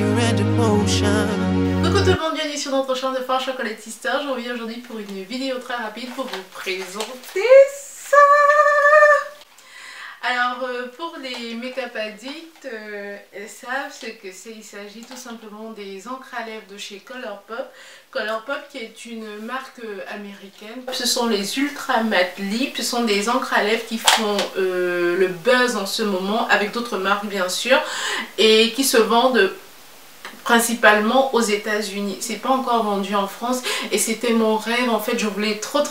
and emotion. Coucou tout le monde, bienvenue sur notre chaîne de Far Chocolate Sister. Je reviens aujourd'hui pour une vidéo très rapide pour vous présenter ça. Alors pour les make-up addicts, elles savent ce que c'est. Il s'agit tout simplement des encres à lèvres de chez Colourpop. Colourpop qui est une marque américaine. Ce sont les Ultra Matte Lip. Ce sont des encres à lèvres qui font le buzz en ce moment avec d'autres marques bien sûr. Et qui se vendent principalement aux États-Unis. C'est pas encore vendu en France et c'était mon rêve. En fait, je voulais trop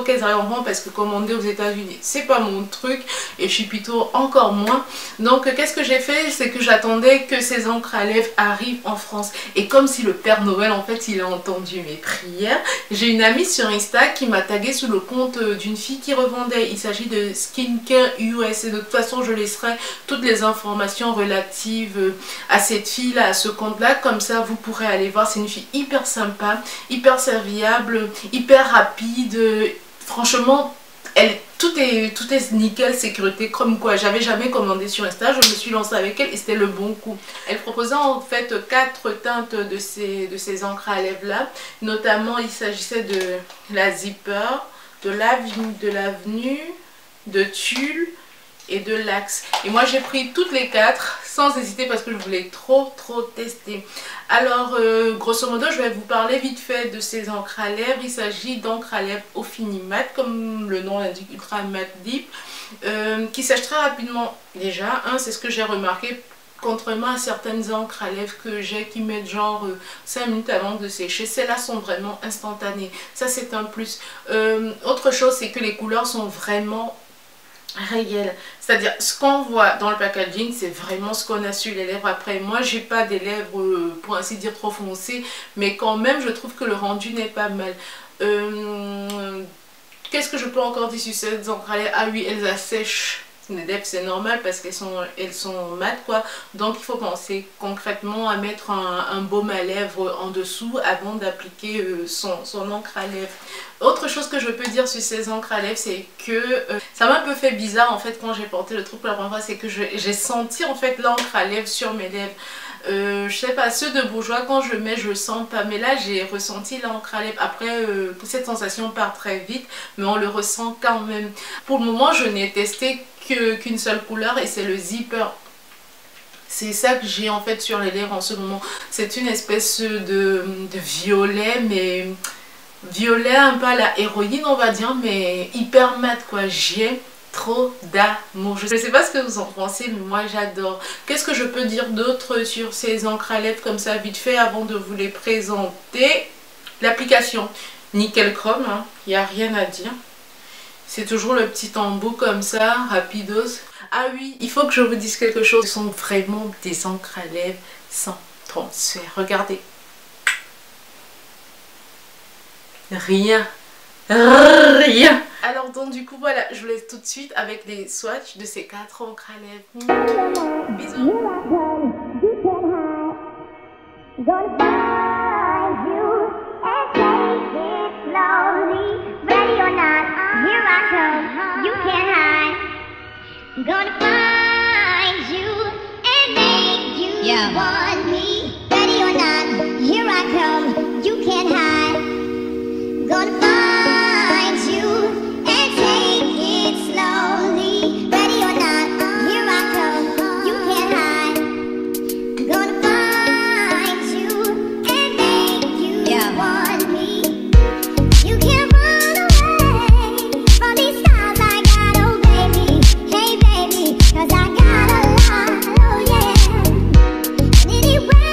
qu'elles arrivent en France parce que commander aux États-Unis, c'est pas mon truc et je suis plutôt encore moins. Donc, qu'est-ce que j'ai fait? C'est que j'attendais que ces encres à lèvres arrivent en France. Et comme si le Père Noël, en fait, il a entendu mes prières, j'ai une amie sur Insta qui m'a tagué sous le compte d'une fille qui revendait. Il s'agit de Skincare US et de toute façon, je laisserai toutes les informations relatives à cette fille-là, à ce compte. Comme ça vous pourrez aller voir. C'est une fille hyper sympa, hyper serviable, hyper rapide. Franchement tout est nickel, sécurité, comme quoi j'avais jamais commandé sur Insta. Je me suis lancée avec elle et c'était le bon coup. Elle proposait en fait 4 teintes de ces encres à lèvres là. Notamment il s'agissait de la Zipper, de l'avenue, de Tulle et de l'Axe. Et moi j'ai pris toutes les 4 sans hésiter parce que je voulais trop tester. Alors grosso modo je vais vous parler vite fait de ces encres à lèvres. Il s'agit d'encre à lèvres au fini mat comme le nom l'indique, Ultra Matte Lip, qui sèche très rapidement déjà, c'est ce que j'ai remarqué. Contrairement à certaines encres à lèvres que j'ai qui mettent genre 5 minutes avant de sécher, celles-là sont vraiment instantanées. Ça c'est un plus. Autre chose c'est que les couleurs sont vraiment réel, c'est-à-dire ce qu'on voit dans le packaging c'est vraiment ce qu'on a sur les lèvres. Après moi j'ai pas des lèvres pour ainsi dire trop foncées, mais quand même je trouve que le rendu n'est pas mal. Qu'est-ce que je peux encore dire sur ces encres à lèvres? Ah oui, elles assèchent les lèvres, c'est normal parce qu'elles sont mates quoi. Donc il faut penser concrètement à mettre un baume à lèvres en dessous avant d'appliquer son encre à lèvres. Autre chose que je peux dire sur ces encres à lèvres, c'est que ça m'a un peu fait bizarre en fait quand j'ai porté le truc pour la première fois. C'est que j'ai senti en fait l'encre à lèvres sur mes lèvres. Je sais pas, ceux de Bourjois quand je mets je le sens pas, mais là j'ai ressenti l'encre à lèvres. Après cette sensation part très vite mais on le ressent quand même. Pour le moment je n'ai testé qu'une seule couleur et c'est le Zipper. C'est ça que j'ai en fait sur les lèvres en ce moment. C'est une espèce de violet, mais violet un peu à la héroïne on va dire, mais hyper mat quoi. J'ai trop d'amour. Je ne sais pas ce que vous en pensez mais moi j'adore. Qu'est-ce que je peux dire d'autre sur ces encres à lèvres comme ça vite fait avant de vous les présenter? L'application nickel chrome, il n'y a rien à dire. C'est toujours le petit embout comme ça, rapidos. Ah oui, il faut que je vous dise quelque chose. Ce sont vraiment des encres à lèvres sans transfert. Regardez. Rien. Alors donc du coup voilà, je vous laisse tout de suite avec les swatchs de ces 4 encres à lèvres. Bisous. Gonna find you and make you want me. Ready or not, here I come. You can't hide. Gonna find you and take it slowly. Ready or not, here I come. You can't hide. Gonna find you and make you want me. You can't run away from these stars I got, oh baby. Hey baby, 'cause I got a lot, oh yeah. And anyway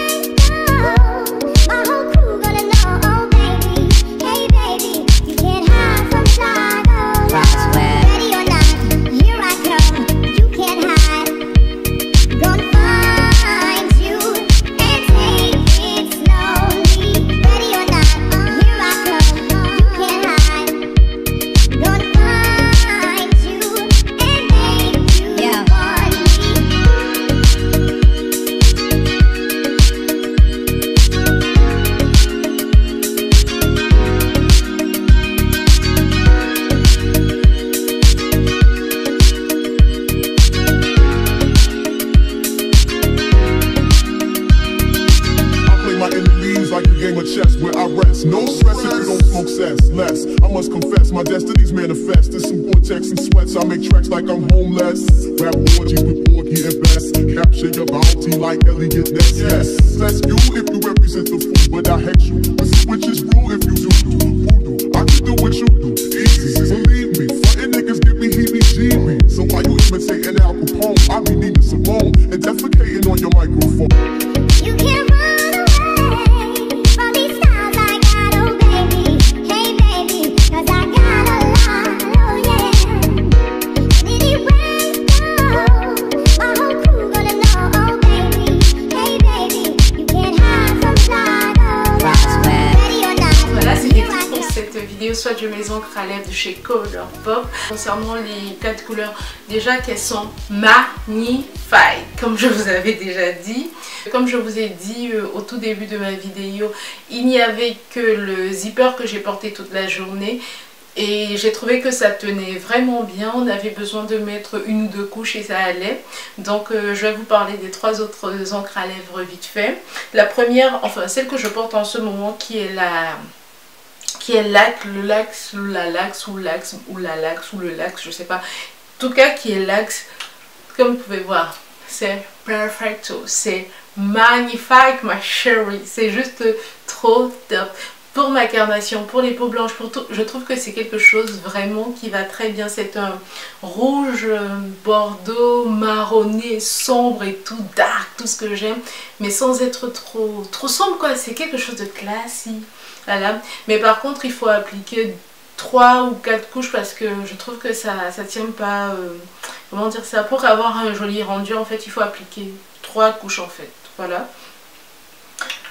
game of chess where I rest. No stress if you don't smoke cess. Less, I must confess, my destiny's manifest. There's some Gore-Tex and sweats, I make tracks like I'm homeless. Rap orgies with Porgy and Best. Capture your bounty like Elliot Ness. Yes, that's you if you represent the fool, but I hex you. The switch is rule if you do voodoo. I can do what you do, easy. Believe me, frontin' niggas give me heebie-jeebies. So why you imitating Al Capone? I be Nina Simone and defecating on your microphone. You can't run away from these stars I got, oh baby. Hey baby, 'cause I got a lot, oh yeah. Anywhere you go, my whole crew gonna know, oh baby. Hey baby, you can't hide from Flago. Ready or not, Voilà, c'était here I tout pour go. cette vidéo, soit de mes encres à lèvres de chez Colourpop. Concernant les 4 couleurs, déjà qu'elles sont magnifiques, comme je vous avais déjà dit. Comme je vous ai dit au tout début de ma vidéo, il n'y avait que le zipper que j'ai porté toute la journée. Et j'ai trouvé que ça tenait vraiment bien, on avait besoin de mettre une ou deux couches et ça allait. Donc je vais vous parler des 3 autres encres à lèvres vite fait. La première, enfin celle que je porte en ce moment qui est le Lax, je sais pas. En tout cas qui est Lax, comme vous pouvez voir, c'est perfecto, c'est magnifique ma chérie, c'est juste trop top. Pour ma carnation, pour les peaux blanches, pour tout, je trouve que c'est quelque chose vraiment qui va très bien. C'est un rouge, bordeaux, marronné, sombre et tout dark, tout ce que j'aime, mais sans être trop sombre quoi. C'est quelque chose de classique. Voilà. Mais par contre, il faut appliquer 3 ou 4 couches parce que je trouve que ça tient pas. Comment dire ça? Pour avoir un joli rendu, en fait, il faut appliquer 3 couches en fait. Voilà.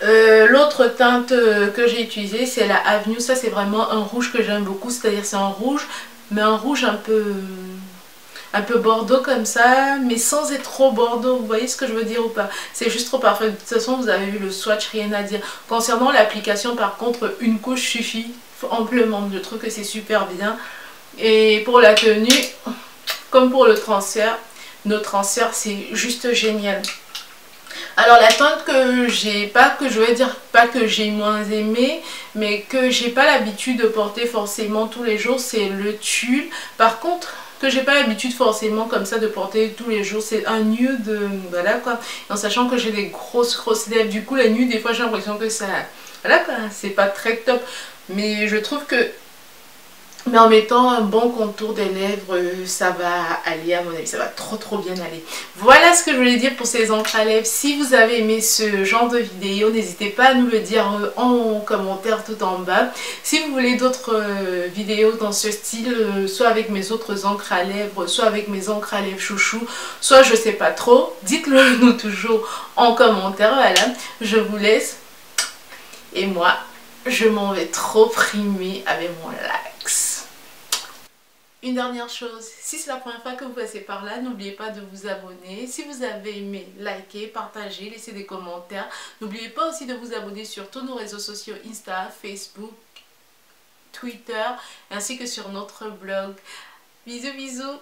L'autre teinte que j'ai utilisée, c'est la Avenue. Ça, c'est vraiment un rouge que j'aime beaucoup. C'est-à-dire, c'est un rouge, mais un rouge un peu bordeaux comme ça, mais sans être trop bordeaux. Vous voyez ce que je veux dire ou pas? C'est juste trop parfait. De toute façon, vous avez vu le swatch, rien à dire. Concernant l'application, par contre, une couche suffit amplement. Je trouve que c'est super bien. Et pour la tenue, comme pour le transfert, nos transferts, c'est juste génial. Alors la teinte que j'ai pas, que je vais dire pas que j'ai moins aimé, mais que j'ai pas l'habitude de porter forcément tous les jours, c'est le tulle. Par contre, que j'ai pas l'habitude forcément comme ça de porter tous les jours, c'est un nude, voilà quoi. En sachant que j'ai des grosses lèvres, du coup la nude des fois j'ai l'impression que ça, voilà quoi, c'est pas très top. Mais je trouve que mais en mettant un bon contour des lèvres, ça va aller à mon avis, ça va trop bien aller. Voilà ce que je voulais dire pour ces encres à lèvres. Si vous avez aimé ce genre de vidéo, n'hésitez pas à nous le dire en commentaire tout en bas. Si vous voulez d'autres vidéos dans ce style, soit avec mes autres encres à lèvres, soit avec mes encres à lèvres chouchou, soit je sais pas trop, dites-le nous toujours en commentaire. Voilà, je vous laisse. Et moi, je m'en vais trop primer avec mon Lax. Une dernière chose, si c'est la première fois que vous passez par là, n'oubliez pas de vous abonner. Si vous avez aimé, likez, partagez, laissez des commentaires. N'oubliez pas aussi de vous abonner sur tous nos réseaux sociaux, Insta, Facebook, Twitter, ainsi que sur notre blog. Bisous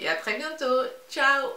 et à très bientôt. Ciao.